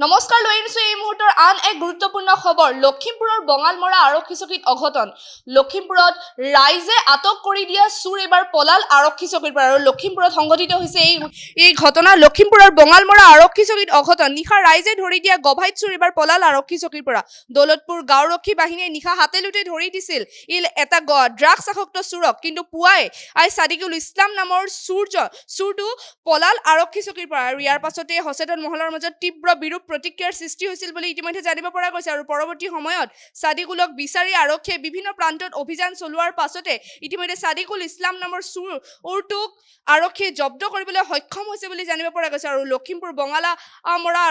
নমস্কাৰ লৈ আনিছো এই মুহূৰ্তৰ আন এক গুৰুত্বপূৰ্ণ খবৰ লখিমপুৰৰ বঙালমৰা আৰক্ষী চকীত অঘটন লখিমপুৰত ৰাইজে আটক কৰি দিয়া চুৰ এবাৰ পলাল আৰক্ষী চকীৰ পৰা আৰু লখিমপুৰত সংঘটিত হৈছে এই ঘটনা লখিমপুৰৰ বঙালমৰা আৰক্ষী চকীত অঘটন নিশা ৰাইজে ধৰি দিয়া গভাইত চুৰ এবাৰ পলাল আৰক্ষী চকীৰ পৰা দৌলতপুৰ গাঁওৰক্ষী বাহিনীয়ে নিশা হাতেলুতে ধৰি দিছিল এটা ড্ৰাগছ আসক্ত চুৰক কিন্তু পুৱাই সাদিকুল ইছলাম নামৰ চুৰটো পলাল আৰক্ষী চকীৰ পৰা আৰু ইয়াৰ পাছতে সচেতন মহলৰ মাজত তীব্ৰ বিৰূপ প্ৰতিক্ৰিয়াৰ সৃষ্টি হৈছিল বুলি ইতিমধ্যে জানিব পৰা গৈছে আৰু পৰৱৰ্তী সময়ত সাদিকুলক বিচাৰি আৰক্ষীয়ে বিভিন্ন প্ৰান্তত অভিযান চলোৱাৰ পাছতে ইতিমধ্যে সাদিকুল ইছলাম নামৰ চুৰটোক আৰক্ষীয়ে জব্দ কৰিবলৈ সক্ষম হৈছে বুলি জানিব পৰা গৈছে আৰু লখিমপুৰ বঙালমৰা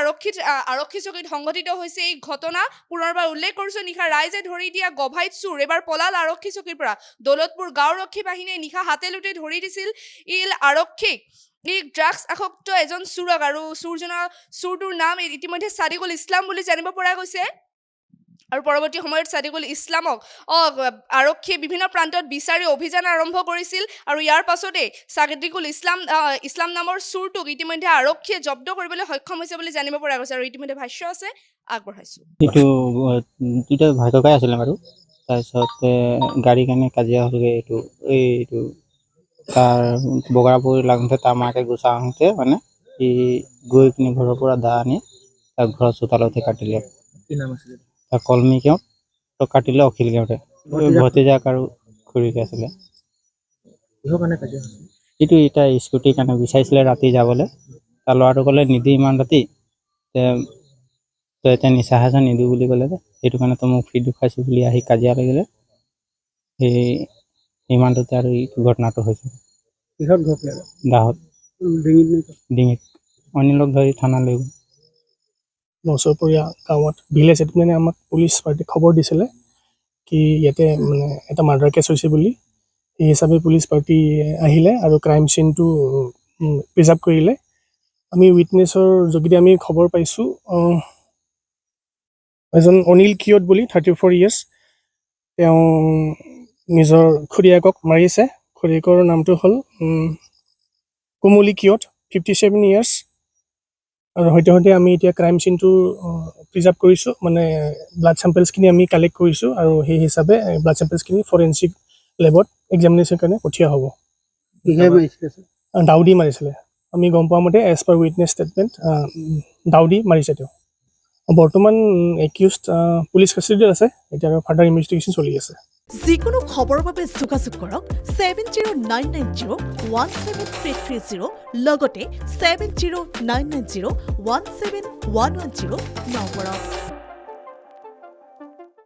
আৰক্ষী চকীত সংঘটিত হৈছে এই ঘটনা পুনৰবাৰ উল্লেখ কৰিছো নিশা ৰাইজে ধৰি দিয়া গভাইত চুৰ এবাৰ পলাল আৰক্ষী চকীৰ পৰা দৌলতপুৰ গাঁওৰক্ষী বাহিনীয়ে নিশা হাতেলুতে ধৰি দিছিল আৰক্ষীক ড্ৰাগছ আসক্ত এজন চুৰক আৰু চুৰটোৰ নাম ইতিমধ্যে সাদিকুল ইছলাম বুলি জানিব পৰা গৈছে আৰু পৰৱৰ্তী সময়ত সাদিকুল ইছলামক আৰক্ষীয়ে বিভিন্ন প্ৰান্তত বিচাৰি অভিযান আৰম্ভ কৰিছিল আৰু ইয়াৰ পাছতে সাদিকুল ইছলাম নামৰ চুৰটোক ইতিমধ্যে আৰক্ষীয়ে জব্দ কৰিবলৈ সক্ষম হৈছে বুলি জানিব পৰা গৈছে আৰু ইতিমধ্যে ভাষ্য আছে আগবঢ়াইছো এইটো ভাগ্যকাই আছিলে বাৰু তাৰপিছত গাড়ী কাৰণে কাজিয়া হ'লগৈ এইটো তাৰ বগৰাপুৰ লাগোঁতে তাৰ মাকে গুচা আহোঁতে মানে সি গৈ পিনি ঘৰৰ পৰা দা আনি তাৰ ঘৰৰ চোতালতে কাটিলে তাৰ কলমি কেওঁত কাটিলে অখিল কেওঁতে ভতিজাক আৰু খুৰীকে আছিলে এইটো এতিয়া স্কুটিৰ কাৰণে বিচাৰিছিলে ৰাতি যাবলৈ তাৰ ল'ৰাটো ক'লে নিদি ইমান ৰাতি তই এতিয়া নিচা খাইছ নিদিওঁ বুলি ক'লে যে সেইটো কাৰণে তই মোক ফ্ৰী দেখুৱাইছোঁ বুলি আহি কাজিয়া লাগিলে সেই ইমানটোতে আৰু এই ঘটনাটো হৈছে দাহত ডিঙিত অনিলক ধৰি থানালৈ গ'ল নচৰপৰীয়া গাঁৱত ভিলেজ এইটো মানে আমাক পুলিচ পাৰ্টি খবৰ দিছিলে কি ইয়াতে মানে এটা মাৰ্ডাৰ কেছ হৈছে বুলি সেই হিচাপে পুলিচ পাৰ্টি আহিলে আৰু ক্ৰাইম চিনটো প্ৰিজাৰ্ভ কৰিলে আমি উইটনেছৰ যোগেদি আমি খবৰ পাইছোঁ এজন অনিল কিয়ত বুলি 34 years তেওঁ নিজৰ খুৰীয়েকক মাৰিছে খুৰীয়েকৰ নামটো হ'ল কুমলি কিয়ত 57 years আৰু সৈতে আমি এতিয়া ক্ৰাইম চিনটো প্ৰিজাৰ্ভ কৰিছোঁ মানে ব্লাড চেম্পলছখিনি আমি কালেক্ট কৰিছোঁ আৰু সেই হিচাপে ব্লাড চেম্পলছখিনি ফৰেনচিক লেবত এক্সামিনেশ্যন কাৰণে পঠিওৱা হ'ব দাউদি মাৰিছিলে আমি গম পোৱা মতে as per witness statement Dawoodi মাৰিছে তেওঁ বৰ্তমান একিউজড পুলিচ কাষ্টাডিত আছে এতিয়া ফাৰ্ডাৰ ইনভেষ্টিগেশ্যন চলি আছে যিকোনো খবৰৰ বাবে যোগাযোগ কৰক 7099017330 লগতে 7099017110 নম্বৰত